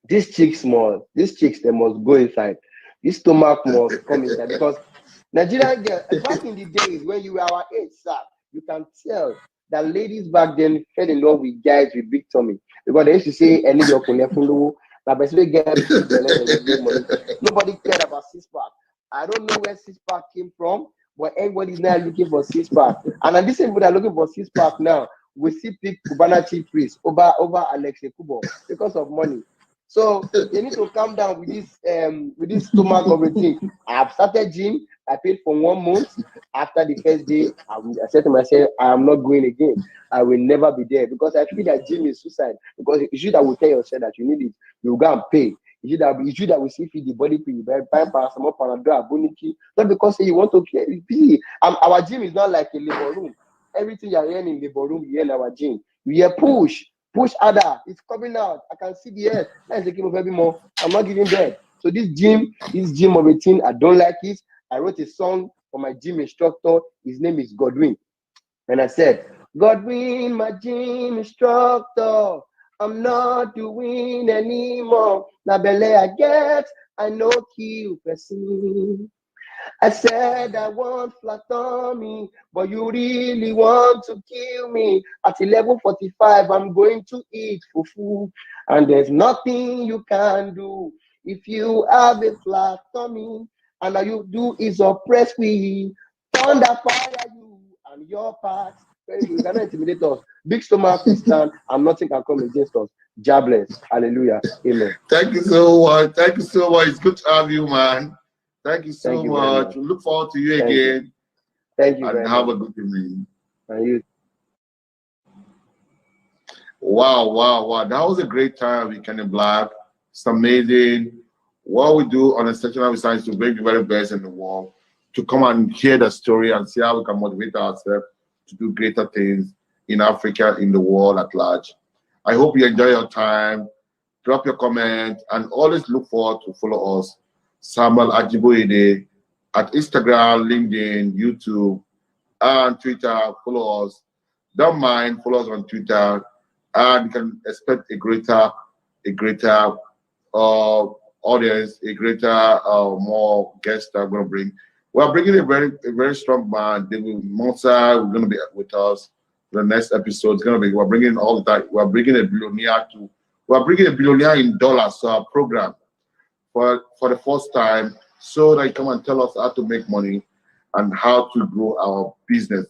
these chicks, they must go inside. This stomach must come inside, because Nigerian girls, back in the days when you were our age, sir, you can tell that ladies back then fell in love with guys with big tummy, because they used to say, nobody cared about six-pack. I don't know where six-pack came from, but everybody's now looking for six-pack. And at this same people that are looking for six-pack now, we see pick Cubana chief priest over Alex Ekubo because of money. So they need to calm down with this stomach of a thing. I've started gym. I paid for 1 month. After the first day, I said to myself, I am not going again. I will never be there, because I feel that gym is suicide. Because it's you that will tell yourself that you need it. You go and pay. It's you that will see feed the body for you. Buy paracetamol, Panadol, Aboniki. Not because you want to pay. Our gym is not like a labor room. Everything you're hearing in labor room, you hear in our gym. You hear push harder. It's coming out. I can see the air. That's the game of every more. I'm not giving bed. So this gym of a thing, I don't like it. I wrote a song for my gym instructor. His name is Godwin. And I said, Godwin, my gym instructor, I'm not doing anymore. Na belle I get, I no kill person. I said I want flat tummy, but you really want to kill me. At 11:45, I'm going to eat fufu, and there's nothing you can do if you have a flat tummy. And all you do is oppress me, thunder fire you and your parts. You cannot intimidate us. Big stomach is stand, and nothing can come against us. Jobless. Hallelujah. Amen. Thank you so much. Thank you so much. It's good to have you, man. Thank you so much. We look forward to you again. Thank you. And have a good evening. And you. Wow. That was a great time with Kenny Blaq. It's amazing. What we do on Exceptional is to bring the very best in the world, to come and hear the story and see how we can motivate ourselves to do greater things in Africa, in the world at large. I hope you enjoy your time. Drop your comment and always look forward to follow us. Samuel Ajiboyede at Instagram, LinkedIn, YouTube, and Twitter. Follow us. Don't mind, follow us on Twitter, and you can expect a greater audience, a greater more guests that are going to bring. We're bringing a very strong man, David Monsa. We're going to be with us for the next episode. It's going to be, we're bringing all the time. We're bringing a billionaire in dollars to our program for the first time, so that you come and tell us how to make money and how to grow our business.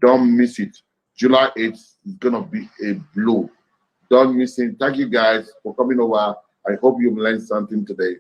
Don't miss it. July 8th is going to be a blow. Don't miss it. Thank you guys for coming over. I hope you've learned something today.